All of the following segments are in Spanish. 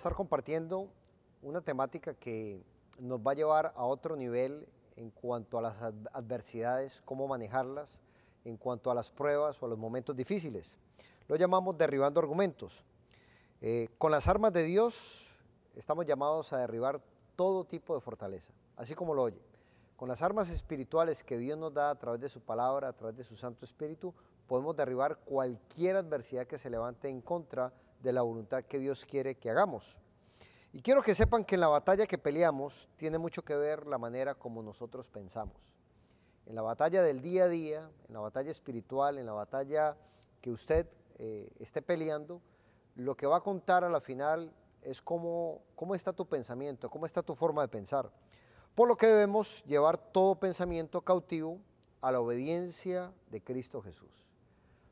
estar compartiendo una temática que nos va a llevar a otro nivel en cuanto a las adversidades, cómo manejarlas, en cuanto a las pruebas o a los momentos difíciles. Lo llamamos derribando argumentos. Con las armas de Dios estamos llamados a derribar todo tipo de fortaleza, así como lo oye. Con las armas espirituales que Dios nos da a través de su palabra, a través de su Santo Espíritu, podemos derribar cualquier adversidad que se levante en contra de la voluntad que Dios quiere que hagamos. Y quiero que sepan que en la batalla que peleamos tiene mucho que ver la manera como nosotros pensamos. En la batalla del día a día, en la batalla espiritual, en la batalla que usted esté peleando, lo que va a contar a la final es cómo está tu pensamiento, cómo está tu forma de pensar. Por lo que debemos llevar todo pensamiento cautivo a la obediencia de Cristo Jesús.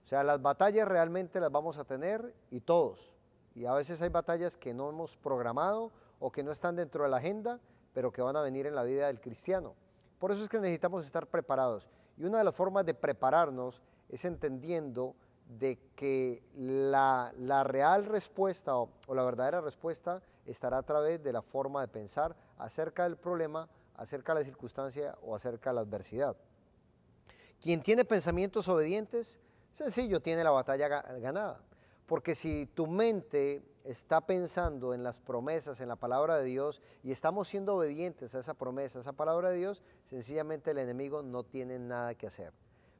O sea, las batallas realmente las vamos a tener y todos. Y a veces hay batallas que no hemos programado o que no están dentro de la agenda, pero que van a venir en la vida del cristiano. Por eso es que necesitamos estar preparados. Y una de las formas de prepararnos es entendiendo de que la real respuesta o la verdadera respuesta estará a través de la forma de pensar acerca del problema, acerca de la circunstancia o acerca de la adversidad. Quien tiene pensamientos obedientes, sencillo, tiene la batalla ganada. Porque si tu mente está pensando en las promesas, en la palabra de Dios, y estamos siendo obedientes a esa promesa, a esa palabra de Dios, sencillamente el enemigo no tiene nada que hacer.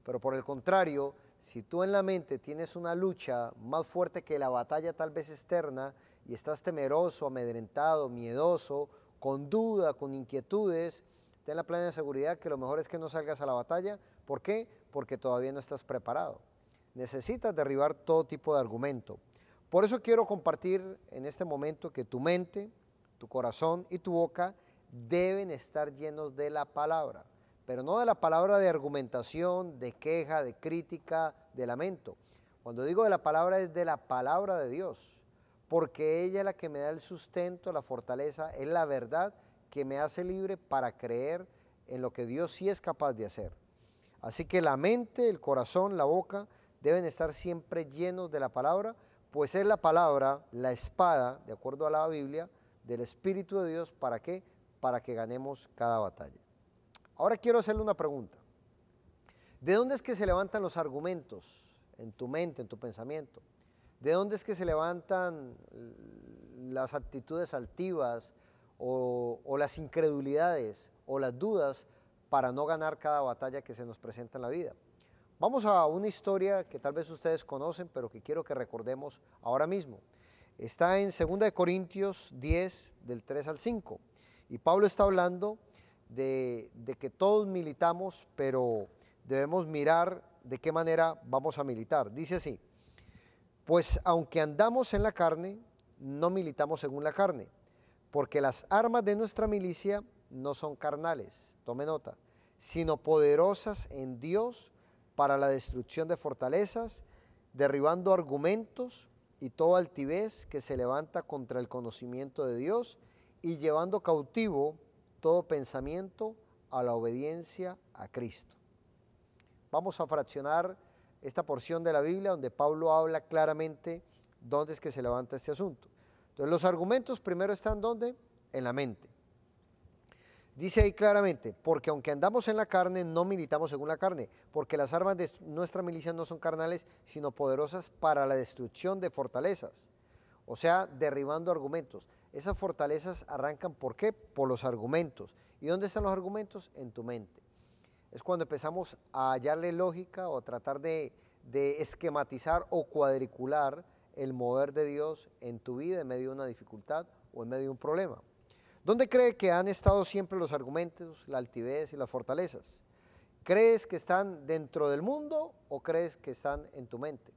Pero por el contrario, si tú en la mente tienes una lucha más fuerte que la batalla tal vez externa, y estás temeroso, amedrentado, miedoso, con duda, con inquietudes, ten la plena seguridad que lo mejor es que no salgas a la batalla. ¿Por qué? Porque todavía no estás preparado. Necesitas derribar todo tipo de argumento. Por eso quiero compartir en este momento que tu mente, tu corazón y tu boca deben estar llenos de la palabra, pero no de la palabra de argumentación, de queja, de crítica, de lamento. Cuando digo de la palabra es de la palabra de Dios, porque ella es la que me da el sustento, la fortaleza, es la verdad que me hace libre para creer en lo que Dios sí es capaz de hacer. Así que la mente, el corazón, la boca deben estar siempre llenos de la palabra, pues es la palabra, la espada, de acuerdo a la Biblia, del Espíritu de Dios. ¿Para qué? Para que ganemos cada batalla. Ahora quiero hacerle una pregunta. ¿De dónde es que se levantan los argumentos en tu mente, en tu pensamiento? ¿De dónde es que se levantan las actitudes altivas o las incredulidades o las dudas para no ganar cada batalla que se nos presenta en la vida? Vamos a una historia que tal vez ustedes conocen, pero que quiero que recordemos ahora mismo. Está en 2 Corintios 10, del 3 al 5. Y Pablo está hablando de que todos militamos, pero debemos mirar de qué manera vamos a militar. Dice así: pues aunque andamos en la carne, no militamos según la carne, porque las armas de nuestra milicia no son carnales, tome nota, sino poderosas en Dios para la destrucción de fortalezas, derribando argumentos y toda altivez que se levanta contra el conocimiento de Dios y llevando cautivo todo pensamiento a la obediencia a Cristo. Vamos a fraccionar esta porción de la Biblia donde Pablo habla claramente dónde es que se levanta este asunto. Entonces los argumentos primero están ¿dónde? En la mente. Dice ahí claramente, porque aunque andamos en la carne, no militamos según la carne, porque las armas de nuestra milicia no son carnales, sino poderosas para la destrucción de fortalezas. O sea, derribando argumentos. Esas fortalezas arrancan, ¿por qué? Por los argumentos. ¿Y dónde están los argumentos? En tu mente. Es cuando empezamos a hallarle lógica o a tratar de esquematizar o cuadricular el mover de Dios en tu vida en medio de una dificultad o en medio de un problema. ¿Dónde cree que han estado siempre los argumentos, la altivez y las fortalezas? ¿Crees que están dentro del mundo o crees que están en tu mente?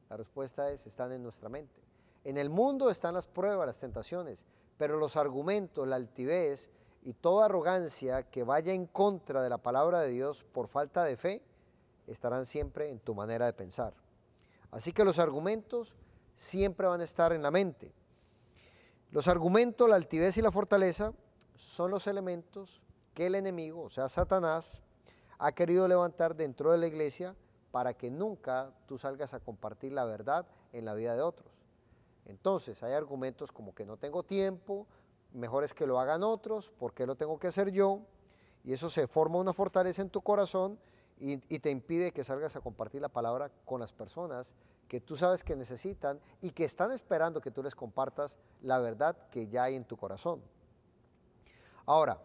La respuesta es, están en nuestra mente. En el mundo están las pruebas, las tentaciones, pero los argumentos, la altivez y toda arrogancia que vaya en contra de la palabra de Dios por falta de fe, estarán siempre en tu manera de pensar. Así que los argumentos siempre van a estar en la mente. Los argumentos, la altivez y la fortaleza son los elementos que el enemigo, o sea, Satanás, ha querido levantar dentro de la iglesia para que nunca tú salgas a compartir la verdad en la vida de otros. Entonces hay argumentos como que no tengo tiempo, mejor es que lo hagan otros, ¿por qué lo tengo que hacer yo? Y eso se forma una fortaleza en tu corazón y te impide que salgas a compartir la palabra con las personas que tú sabes que necesitan y que están esperando que tú les compartas la verdad que ya hay en tu corazón. Ahora,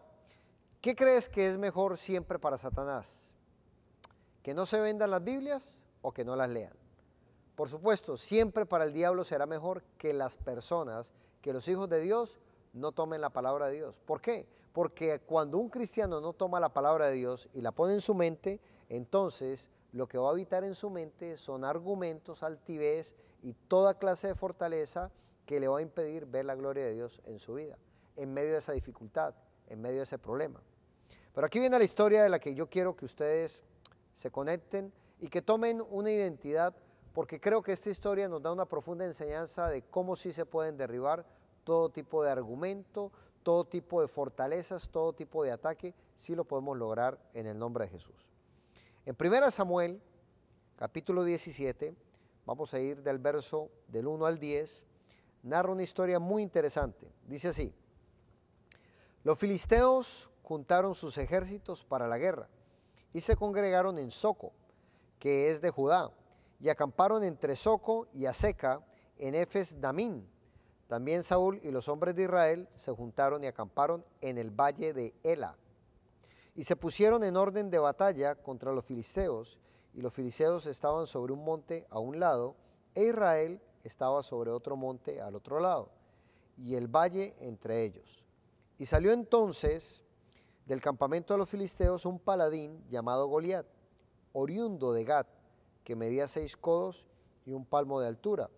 ¿qué crees que es mejor siempre para Satanás? ¿Que no se vendan las Biblias o que no las lean? Por supuesto, siempre para el diablo será mejor que las personas, que los hijos de Dios no tomen la palabra de Dios. ¿Por qué? Porque cuando un cristiano no toma la palabra de Dios y la pone en su mente, entonces lo que va a habitar en su mente son argumentos, altivez y toda clase de fortaleza que le va a impedir ver la gloria de Dios en su vida, en medio de esa dificultad, en medio de ese problema. Pero aquí viene la historia de la que yo quiero que ustedes se conecten y que tomen una identidad, porque creo que esta historia nos da una profunda enseñanza de cómo sí se pueden derribar todo tipo de argumento, todo tipo de fortalezas, todo tipo de ataque, sí lo podemos lograr en el nombre de Jesús. En 1 Samuel, capítulo 17, vamos a ir del verso del 1 al 10, narra una historia muy interesante. Dice así: los filisteos juntaron sus ejércitos para la guerra y se congregaron en Soco, que es de Judá, y acamparon entre Soco y Aseca en Efes-Damín. También Saúl y los hombres de Israel se juntaron y acamparon en el valle de Ela. Y se pusieron en orden de batalla contra los filisteos, y los filisteos estaban sobre un monte a un lado, e Israel estaba sobre otro monte al otro lado, y el valle entre ellos. Y salió entonces del campamento de los filisteos un paladín llamado Goliat, oriundo de Gat, que medía 6 codos y un palmo de altura.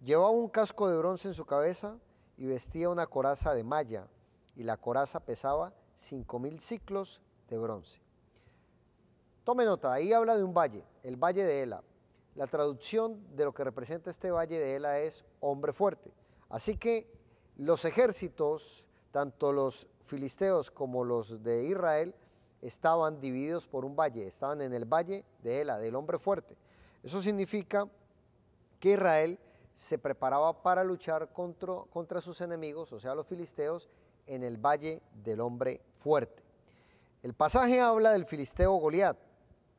Llevaba un casco de bronce en su cabeza y vestía una coraza de malla, y la coraza pesaba 5.000 siclos de bronce. Tome nota, ahí habla de un valle, el valle de Ela. La traducción de lo que representa este valle de Ela es hombre fuerte. Así que los ejércitos, tanto los filisteos como los de Israel, estaban divididos por un valle, estaban en el valle de Ela, del hombre fuerte. Eso significa que Israel se preparaba para luchar contra sus enemigos, o sea, los filisteos, en el valle del hombre fuerte. El pasaje habla del filisteo Goliat,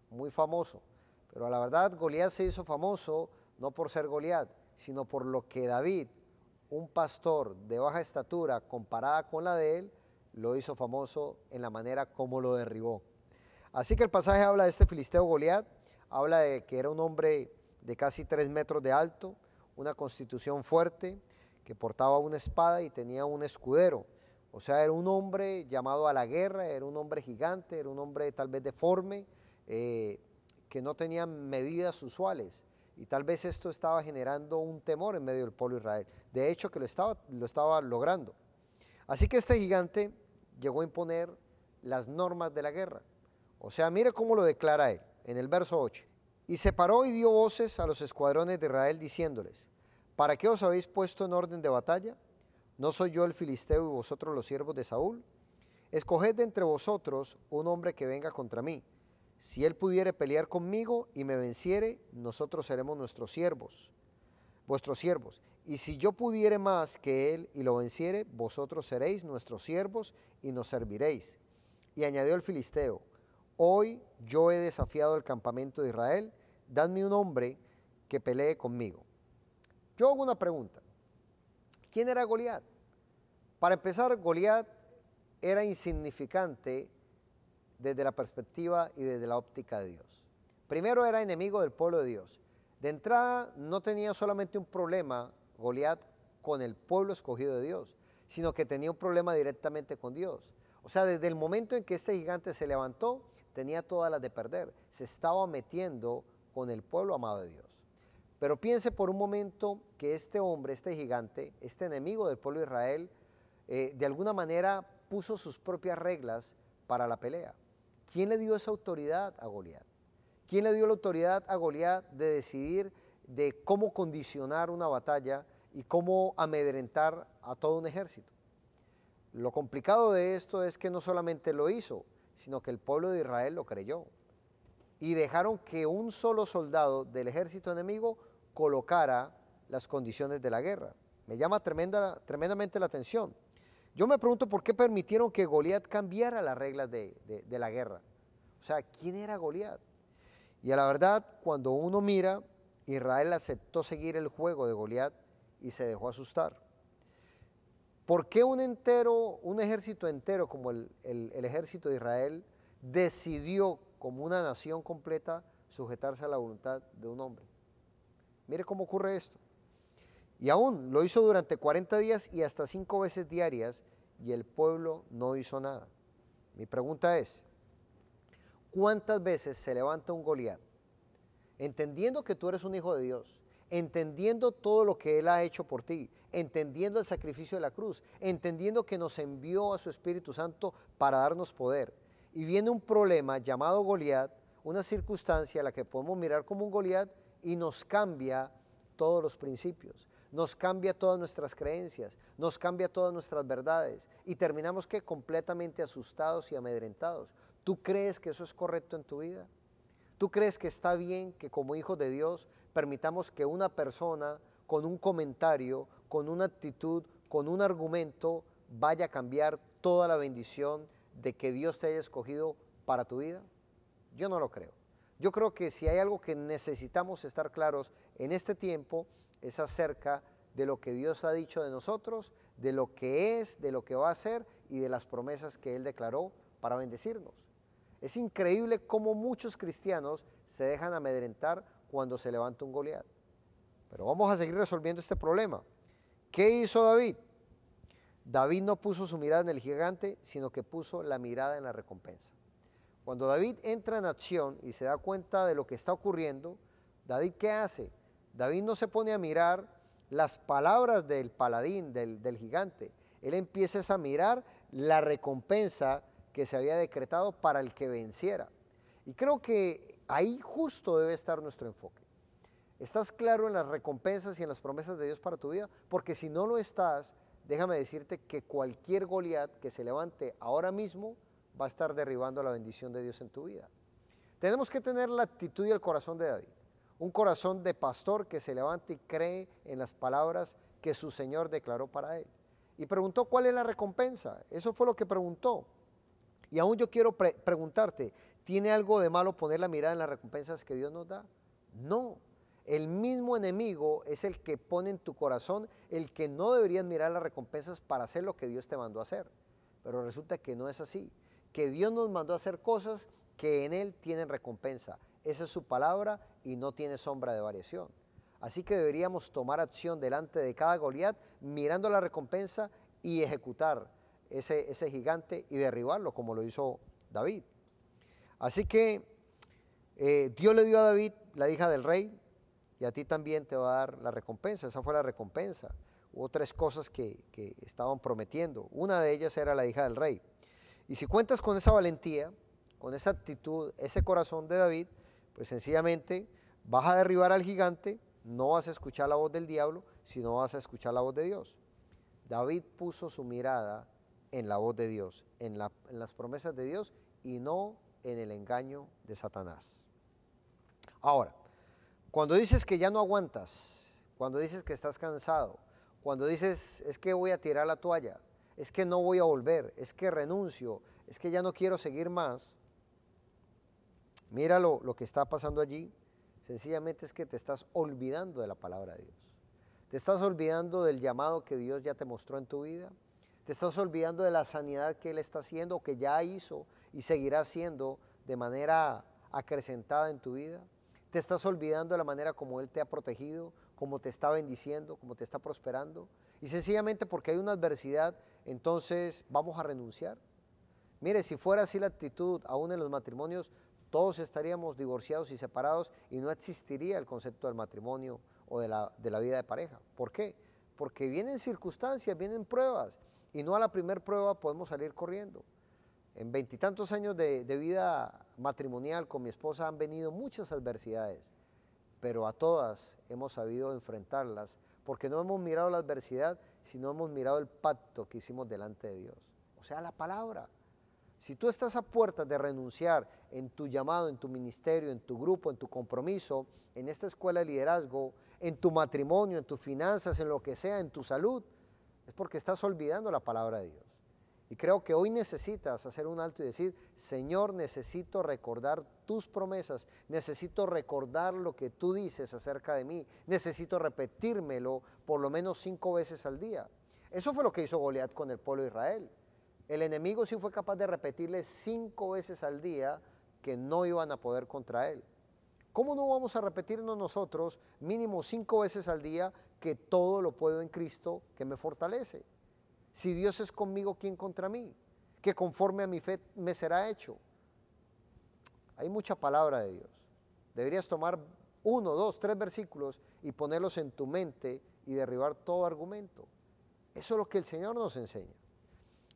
muy famoso, pero la verdad Goliat se hizo famoso no por ser Goliat, sino por lo que David, un pastor de baja estatura comparada con la de él, lo hizo famoso en la manera como lo derribó. Así que el pasaje habla de este filisteo Goliat, habla de que era un hombre de casi 3 metros de alto, una constitución fuerte, que portaba una espada y tenía un escudero. O sea, era un hombre llamado a la guerra, era un hombre gigante, era un hombre tal vez deforme, que no tenía medidas usuales. Y tal vez esto estaba generando un temor en medio del pueblo de Israel. De hecho, que lo estaba logrando. Así que este gigante llegó a imponer las normas de la guerra. O sea, mire cómo lo declara él, en el verso 8. Y se paró y dio voces a los escuadrones de Israel diciéndoles: ¿para qué os habéis puesto en orden de batalla? ¿No soy yo el filisteo y vosotros los siervos de Saúl? Escoged de entre vosotros un hombre que venga contra mí. Si él pudiere pelear conmigo y me venciere, nosotros seremos vuestros siervos. Y si yo pudiere más que él y lo venciere, vosotros seréis nuestros siervos y nos serviréis. Y añadió el filisteo: hoy yo he desafiado el campamento de Israel, dadme un hombre que pelee conmigo. Yo hago una pregunta: ¿quién era Goliat? Para empezar, Goliat era insignificante desde la perspectiva y desde la óptica de Dios. Primero, era enemigo del pueblo de Dios. De entrada, no tenía solamente un problema Goliat con el pueblo escogido de Dios, sino que tenía un problema directamente con Dios. O sea, desde el momento en que este gigante se levantó, tenía todas las de perder. Se estaba metiendo con el pueblo amado de Dios. Pero piense por un momento que este hombre, este gigante, este enemigo del pueblo de Israel, de alguna manera puso sus propias reglas para la pelea. ¿Quién le dio esa autoridad a Goliat? ¿Quién le dio la autoridad a Goliat de decidir de cómo condicionar una batalla y cómo amedrentar a todo un ejército? Lo complicado de esto es que no solamente lo hizo, sino que el pueblo de Israel lo creyó. Y dejaron que un solo soldado del ejército enemigo colocara las condiciones de la guerra. Me llama tremendamente la atención. Yo me pregunto por qué permitieron que Goliat cambiara las reglas de la guerra. O sea, ¿quién era Goliat? Y a la verdad, cuando uno mira, Israel aceptó seguir el juego de Goliat y se dejó asustar. ¿Por qué un ejército entero como el ejército de Israel decidió como una nación completa sujetarse a la voluntad de un hombre? Mire cómo ocurre esto. Y aún lo hizo durante 40 días y hasta 5 veces diarias y el pueblo no hizo nada. Mi pregunta es, ¿cuántas veces se levanta un Goliat entendiendo que tú eres un hijo de Dios, entendiendo todo lo que Él ha hecho por ti, entendiendo el sacrificio de la cruz, entendiendo que nos envió a su Espíritu Santo para darnos poder? Y viene un problema llamado Goliat, una circunstancia a la que podemos mirar como un Goliat y nos cambia todos los principios, nos cambia todas nuestras creencias, nos cambia todas nuestras verdades y terminamos que completamente asustados y amedrentados. ¿Tú crees que eso es correcto en tu vida? ¿Tú crees que está bien que como hijos de Dios permitamos que una persona con un comentario, con una actitud, con un argumento vaya a cambiar toda la bendición de que Dios te haya escogido para tu vida? Yo no lo creo. Yo creo que si hay algo que necesitamos estar claros en este tiempo es acerca de lo que Dios ha dicho de nosotros, de lo que es, de lo que va a ser y de las promesas que Él declaró para bendecirnos. Es increíble cómo muchos cristianos se dejan amedrentar cuando se levanta un Goliat. Pero vamos a seguir resolviendo este problema. ¿Qué hizo David? David no puso su mirada en el gigante, sino que puso la mirada en la recompensa. Cuando David entra en acción y se da cuenta de lo que está ocurriendo, David, ¿qué hace? David no se pone a mirar las palabras del paladín, del gigante. Él empieza a mirar la recompensa que se había decretado para el que venciera. Y creo que ahí justo debe estar nuestro enfoque. ¿Estás claro en las recompensas y en las promesas de Dios para tu vida? Porque si no lo estás, déjame decirte que cualquier Goliat que se levante ahora mismo va a estar derribando la bendición de Dios en tu vida. Tenemos que tener la actitud y el corazón de David. Un corazón de pastor que se levanta y cree en las palabras que su Señor declaró para él. Y preguntó cuál es la recompensa. Eso fue lo que preguntó. Y aún yo quiero preguntarte, ¿tiene algo de malo poner la mirada en las recompensas que Dios nos da? No. El mismo enemigo es el que pone en tu corazón el que no deberías mirar las recompensas para hacer lo que Dios te mandó a hacer. Pero resulta que no es así. Que Dios nos mandó a hacer cosas que en Él tienen recompensa. Esa es su palabra y no tiene sombra de variación. Así que deberíamos tomar acción delante de cada Goliat, mirando la recompensa y ejecutar ese gigante y derribarlo como lo hizo David. Así que Dios le dio a David la hija del rey y a ti también te va a dar la recompensa. Esa fue la recompensa. Hubo 3 cosas que estaban prometiendo. Una de ellas era la hija del rey. Y si cuentas con esa valentía, con esa actitud, ese corazón de David, pues sencillamente vas a derribar al gigante, no vas a escuchar la voz del diablo, sino vas a escuchar la voz de Dios. David puso su mirada en la voz de Dios, en las promesas de Dios y no en el engaño de Satanás. Ahora, cuando dices que ya no aguantas, cuando dices que estás cansado, cuando dices es que voy a tirar la toalla, es que no voy a volver, es que renuncio, es que ya no quiero seguir más, mira lo que está pasando allí. Sencillamente es que te estás olvidando de la palabra de Dios. Te estás olvidando del llamado que Dios ya te mostró en tu vida. Te estás olvidando de la sanidad que Él está haciendo, que ya hizo y seguirá haciendo de manera acrecentada en tu vida. Te estás olvidando de la manera como Él te ha protegido, como te está bendiciendo, como te está prosperando. Y sencillamente porque hay una adversidad, entonces vamos a renunciar. Mire, si fuera así la actitud, aún en los matrimonios, todos estaríamos divorciados y separados y no existiría el concepto del matrimonio o de la vida de pareja. ¿Por qué? Porque vienen circunstancias, vienen pruebas y no a la primer prueba podemos salir corriendo. En 20 y tantos años de vida matrimonial con mi esposa han venido muchas adversidades, pero a todas hemos sabido enfrentarlas porque no hemos mirado la adversidad, sino hemos mirado el pacto que hicimos delante de Dios. O sea, la palabra. Si tú estás a puertas de renunciar en tu llamado, en tu ministerio, en tu grupo, en tu compromiso, en esta escuela de liderazgo, en tu matrimonio, en tus finanzas, en lo que sea, en tu salud, es porque estás olvidando la palabra de Dios. Y creo que hoy necesitas hacer un alto y decir, Señor, necesito recordar tus promesas, necesito recordar lo que tú dices acerca de mí, necesito repetírmelo por lo menos 5 veces al día. Eso fue lo que hizo Goliat con el pueblo de Israel. El enemigo sí fue capaz de repetirle 5 veces al día que no iban a poder contra él. ¿Cómo no vamos a repetirnos nosotros mínimo 5 veces al día que todo lo puedo en Cristo que me fortalece? Si Dios es conmigo, ¿quién contra mí? Que conforme a mi fe me será hecho. Hay mucha palabra de Dios. Deberías tomar 1, 2, 3 versículos y ponerlos en tu mente y derribar todo argumento. Eso es lo que el Señor nos enseña.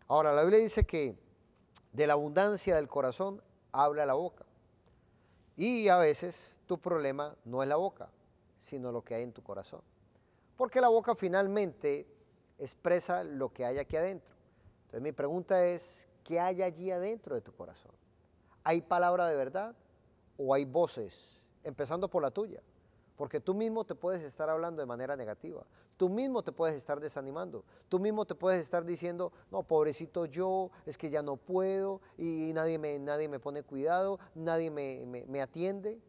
Ahora, la Biblia dice que de la abundancia del corazón habla la boca. Y a veces tu problema no es la boca, sino lo que hay en tu corazón. Porque la boca finalmente expresa lo que hay aquí adentro. Entonces mi pregunta es, ¿qué hay allí adentro de tu corazón? ¿Hay palabra de verdad o hay voces, empezando por la tuya? Porque tú mismo te puedes estar hablando de manera negativa, tú mismo te puedes estar desanimando, tú mismo te puedes estar diciendo, no, pobrecito yo, es que ya no puedo y nadie me pone cuidado, nadie me atiende.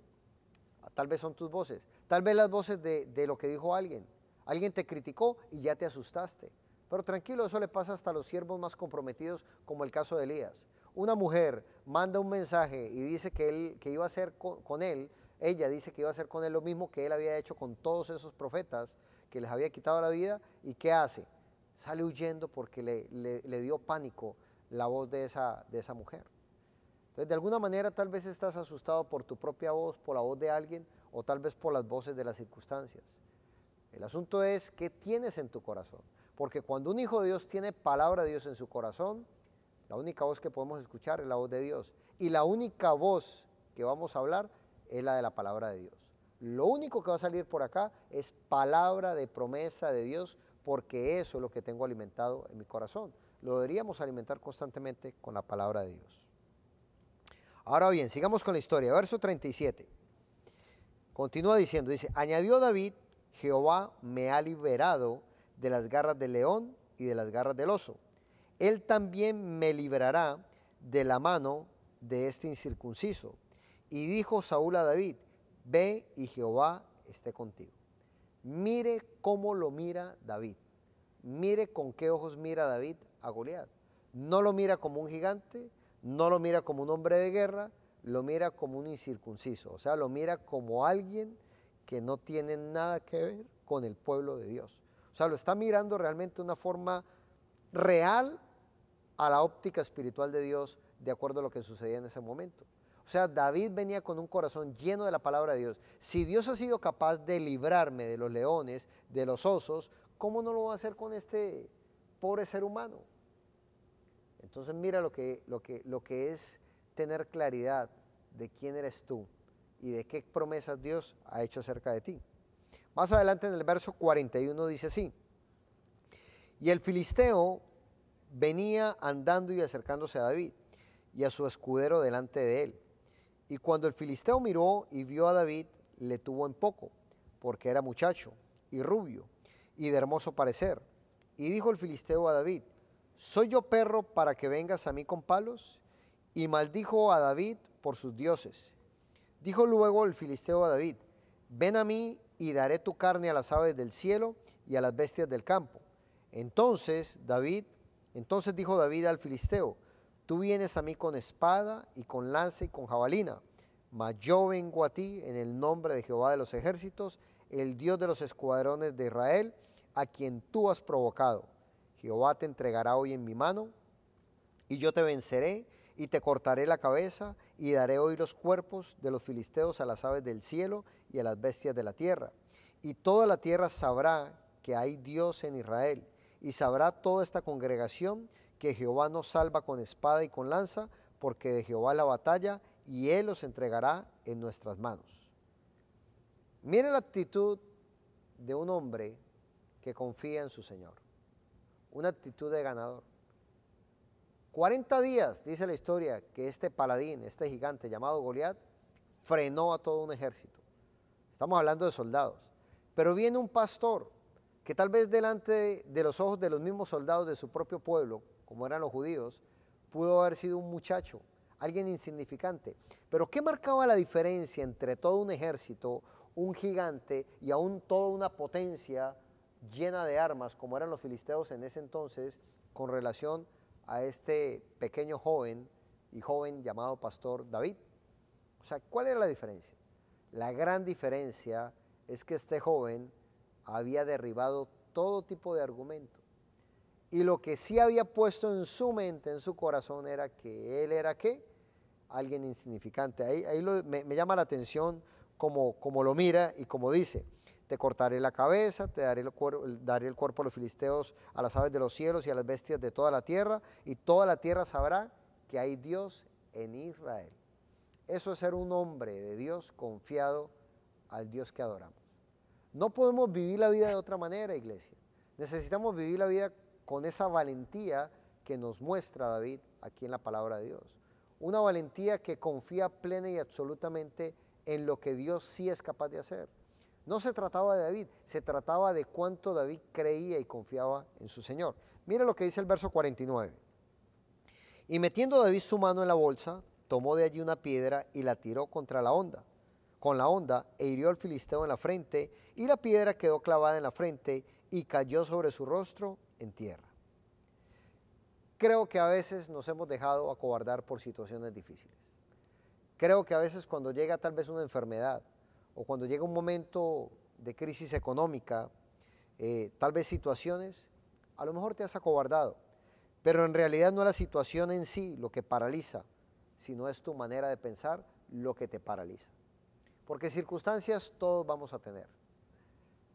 Tal vez son tus voces, tal vez las voces de lo que dijo alguien. Alguien te criticó y ya te asustaste. Pero tranquilo, eso le pasa hasta a los siervos más comprometidos, como el caso de Elías. Una mujer manda un mensaje y dice que iba a hacer con él, ella dice que iba a hacer con él lo mismo que él había hecho con todos esos profetas que les había quitado la vida. ¿Y qué hace? Sale huyendo porque le dio pánico la voz de esa mujer. Entonces, de alguna manera, tal vez estás asustado por tu propia voz, por la voz de alguien, o tal vez por las voces de las circunstancias. El asunto es qué tienes en tu corazón, porque cuando un hijo de Dios tiene palabra de Dios en su corazón, la única voz que podemos escuchar es la voz de Dios, y la única voz que vamos a hablar es la de la palabra de Dios. Lo único que va a salir por acá es palabra de promesa de Dios, porque eso es lo que tengo alimentado en mi corazón. Lo deberíamos alimentar constantemente con la palabra de Dios. Ahora bien, sigamos con la historia. Verso 37. Continúa diciendo, dice, añadió David, Jehová me ha liberado de las garras del león y de las garras del oso. Él también me librará de la mano de este incircunciso. Y dijo Saúl a David, ve y Jehová esté contigo. Mire cómo lo mira David. Mire con qué ojos mira David a Goliat. No lo mira como un gigante, no lo mira como un hombre de guerra, lo mira como un incircunciso. O sea, lo mira como alguien que no tiene nada que ver con el pueblo de Dios. O sea, lo está mirando realmente de una forma real a la óptica espiritual de Dios, de acuerdo a lo que sucedía en ese momento. O sea, David venía con un corazón lleno de la palabra de Dios. Si Dios ha sido capaz de librarme de los leones, de los osos, ¿cómo no lo va a hacer con este pobre ser humano? Entonces mira lo que es tener claridad de quién eres tú y de qué promesas Dios ha hecho acerca de ti. Más adelante en el verso 41 dice así, y el filisteo venía andando y acercándose a David y a su escudero delante de él. Y cuando el filisteo miró y vio a David, le tuvo en poco, porque era muchacho y rubio y de hermoso parecer. Y dijo el filisteo a David, ¿soy yo perro para que vengas a mí con palos? Y maldijo a David por sus dioses. Dijo luego el filisteo a David, ven a mí y daré tu carne a las aves del cielo y a las bestias del campo. Entonces dijo David al filisteo, tú vienes a mí con espada y con lanza y con jabalina, mas yo vengo a ti en el nombre de Jehová de los ejércitos, el Dios de los escuadrones de Israel, a quien tú has provocado. Jehová te entregará hoy en mi mano, y yo te venceré, y te cortaré la cabeza, y daré hoy los cuerpos de los filisteos a las aves del cielo y a las bestias de la tierra. Y toda la tierra sabrá que hay Dios en Israel, y sabrá toda esta congregación que Jehová nos salva con espada y con lanza, porque de Jehová la batalla, y Él los entregará en nuestras manos. Mire la actitud de un hombre que confía en su Señor, una actitud de ganador. 40 días, dice la historia, que este paladín, este gigante llamado Goliat, frenó a todo un ejército. Estamos hablando de soldados. Pero viene un pastor que tal vez delante de los ojos de los mismos soldados de su propio pueblo, como eran los judíos, pudo haber sido un muchacho, alguien insignificante. Pero ¿qué marcaba la diferencia entre todo un ejército, un gigante y aún toda una potencia llena de armas, como eran los filisteos en ese entonces, con relación a este pequeño joven y joven llamado pastor David? O sea, ¿cuál era la diferencia? La gran diferencia es que este joven había derribado todo tipo de argumento. Y lo que sí había puesto en su mente, en su corazón, era que él era ¿qué? Alguien insignificante. Me llama la atención como lo mira y como dice: te cortaré la cabeza, te daré el cuerpo a los filisteos, a las aves de los cielos y a las bestias de toda la tierra, y toda la tierra sabrá que hay Dios en Israel. Eso es ser un hombre de Dios confiado al Dios que adoramos. No podemos vivir la vida de otra manera, iglesia. Necesitamos vivir la vida con esa valentía que nos muestra David aquí en la palabra de Dios. Una valentía que confía plena y absolutamente en lo que Dios sí es capaz de hacer. No se trataba de David, se trataba de cuánto David creía y confiaba en su Señor. Mire lo que dice el verso 49. Y metiendo David su mano en la bolsa, tomó de allí una piedra y la tiró contra la honda. Con la honda e hirió al filisteo en la frente, y la piedra quedó clavada en la frente y cayó sobre su rostro en tierra. Creo que a veces nos hemos dejado acobardar por situaciones difíciles. Creo que a veces cuando llega tal vez una enfermedad o cuando llega un momento de crisis económica, tal vez situaciones, a lo mejor te has acobardado, pero en realidad no es la situación en sí lo que paraliza, sino es tu manera de pensar lo que te paraliza. Porque circunstancias todos vamos a tener.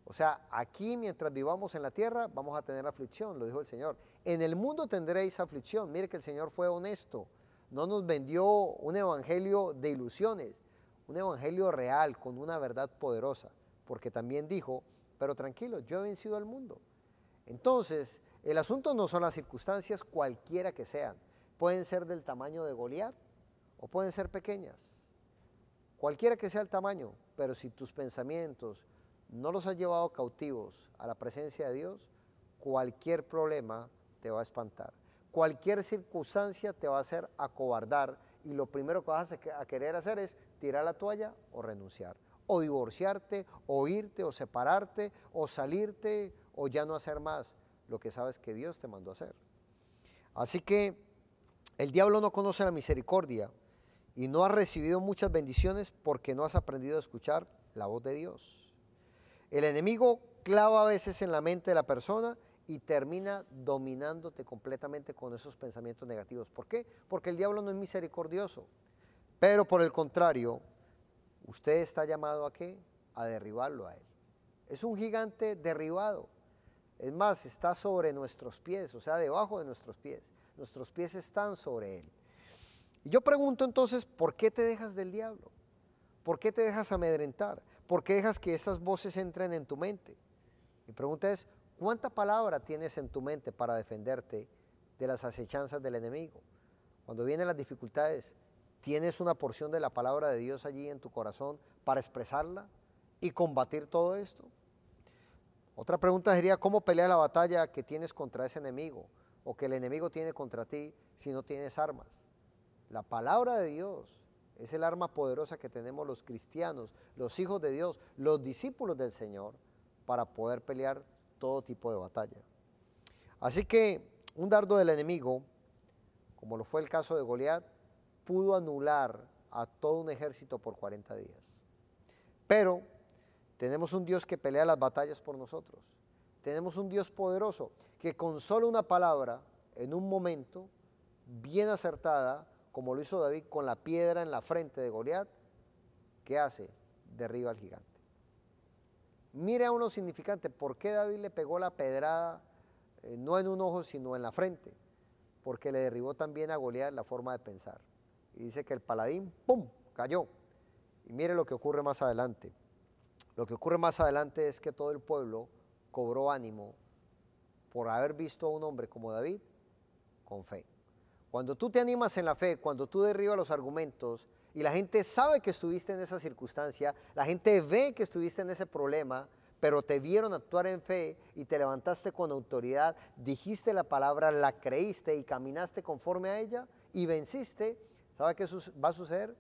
O sea, aquí mientras vivamos en la tierra vamos a tener aflicción, lo dijo el Señor. En el mundo tendréis aflicción. Mire que el Señor fue honesto. No nos vendió un evangelio de ilusiones, un evangelio real con una verdad poderosa. Porque también dijo, pero tranquilo, yo he vencido al mundo. Entonces, el asunto no son las circunstancias cualquiera que sean. Pueden ser del tamaño de Goliat o pueden ser pequeñas. Cualquiera que sea el tamaño, pero si tus pensamientos no los has llevado cautivos a la presencia de Dios, cualquier problema te va a espantar. Cualquier circunstancia te va a hacer acobardar y lo primero que vas a querer hacer es tirar la toalla o renunciar, o divorciarte, o irte, o separarte, o salirte, o ya no hacer más lo que sabes que Dios te mandó a hacer. Así que el diablo no conoce la misericordia y no has recibido muchas bendiciones porque no has aprendido a escuchar la voz de Dios. El enemigo clava a veces en la mente de la persona y termina dominándote completamente con esos pensamientos negativos. ¿Por qué? Porque el diablo no es misericordioso. Pero por el contrario, usted está llamado ¿a qué? A derribarlo a él. Es un gigante derribado. Es más, está sobre nuestros pies, o sea, debajo de nuestros pies. Nuestros pies están sobre él. Y yo pregunto entonces, ¿por qué te dejas del diablo? ¿Por qué te dejas amedrentar? ¿Por qué dejas que esas voces entren en tu mente? Mi pregunta es, ¿cuánta palabra tienes en tu mente para defenderte de las acechanzas del enemigo? Cuando vienen las dificultades, ¿tienes una porción de la palabra de Dios allí en tu corazón para expresarla y combatir todo esto? Otra pregunta sería, ¿cómo pelear la batalla que tienes contra ese enemigo o que el enemigo tiene contra ti si no tienes armas? La palabra de Dios es el arma poderosa que tenemos los cristianos, los hijos de Dios, los discípulos del Señor, para poder pelear todo tipo de batalla. Así que un dardo del enemigo, como lo fue el caso de Goliat, pudo anular a todo un ejército por 40 días. Pero tenemos un Dios que pelea las batallas por nosotros. Tenemos un Dios poderoso que con solo una palabra, en un momento, bien acertada, como lo hizo David con la piedra en la frente de Goliat, ¿qué hace? Derriba al gigante. Mire a uno significante, ¿por qué David le pegó la pedrada no en un ojo sino en la frente? Porque le derribó también a Goliat la forma de pensar. Y dice que el paladín, ¡pum!, cayó. Y mire lo que ocurre más adelante. Lo que ocurre más adelante es que todo el pueblo cobró ánimo por haber visto a un hombre como David con fe. Cuando tú te animas en la fe, cuando tú derribas los argumentos y la gente sabe que estuviste en esa circunstancia, la gente ve que estuviste en ese problema, pero te vieron actuar en fe y te levantaste con autoridad, dijiste la palabra, la creíste y caminaste conforme a ella y venciste, ¿sabe qué va a suceder?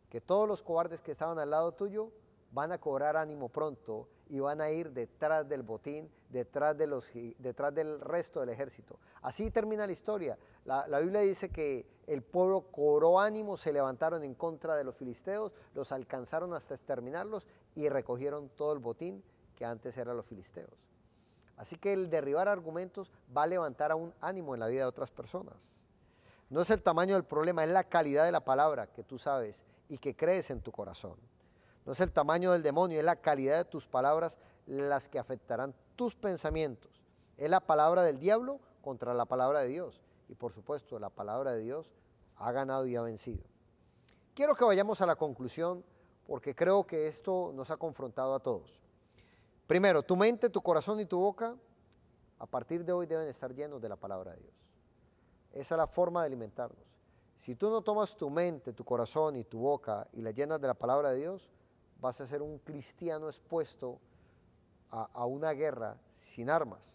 Que todos los cobardes que estaban al lado tuyo van a cobrar ánimo pronto y van a ir detrás del botín, detrás del resto del ejército. Así termina la historia. La Biblia dice que el pueblo cobró ánimo, se levantaron en contra de los filisteos, los alcanzaron hasta exterminarlos y recogieron todo el botín que antes eran los filisteos. Así que el derribar argumentos va a levantar aún ánimo en la vida de otras personas. No es el tamaño del problema, es la calidad de la palabra que tú sabes y que crees en tu corazón. No es el tamaño del demonio, es la calidad de tus palabras las que afectarán tus pensamientos. Es la palabra del diablo contra la palabra de Dios. Y por supuesto, la palabra de Dios ha ganado y ha vencido. Quiero que vayamos a la conclusión porque creo que esto nos ha confrontado a todos. Primero, tu mente, tu corazón y tu boca a partir de hoy deben estar llenos de la palabra de Dios. Esa es la forma de alimentarnos. Si tú no tomas tu mente, tu corazón y tu boca y la llenas de la palabra de Dios, vas a ser un cristiano expuesto a una guerra sin armas.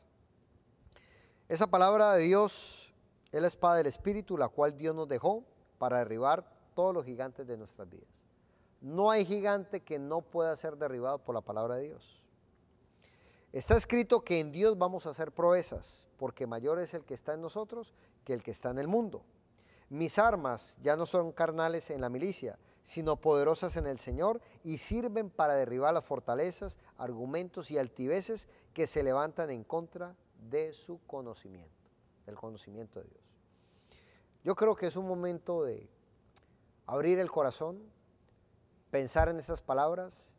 Esa palabra de Dios es la espada del Espíritu, la cual Dios nos dejó para derribar todos los gigantes de nuestras vidas. No hay gigante que no pueda ser derribado por la palabra de Dios. Está escrito que en Dios vamos a hacer proezas, porque mayor es el que está en nosotros que el que está en el mundo. Mis armas ya no son carnales en la milicia, sino poderosas en el Señor y sirven para derribar las fortalezas, argumentos y altiveces que se levantan en contra de su conocimiento, del conocimiento de Dios. Yo creo que es un momento de abrir el corazón, pensar en estas palabras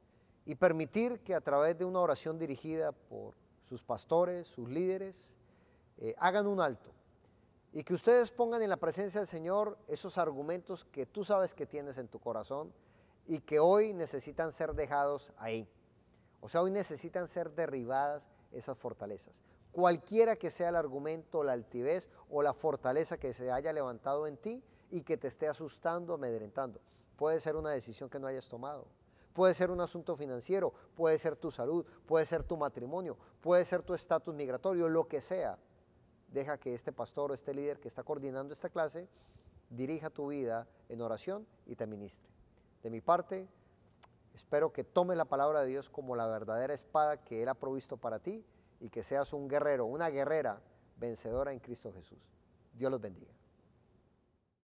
y permitir que a través de una oración dirigida por sus pastores, sus líderes, hagan un alto. Y que ustedes pongan en la presencia del Señor esos argumentos que tú sabes que tienes en tu corazón y que hoy necesitan ser dejados ahí. O sea, hoy necesitan ser derribadas esas fortalezas. Cualquiera que sea el argumento, la altivez o la fortaleza que se haya levantado en ti y que te esté asustando, amedrentando. Puede ser una decisión que no hayas tomado. Puede ser un asunto financiero, puede ser tu salud, puede ser tu matrimonio, puede ser tu estatus migratorio, lo que sea. Deja que este pastor o este líder que está coordinando esta clase dirija tu vida en oración y te ministre. De mi parte, espero que tomes la palabra de Dios como la verdadera espada que Él ha provisto para ti y que seas un guerrero, una guerrera vencedora en Cristo Jesús. Dios los bendiga.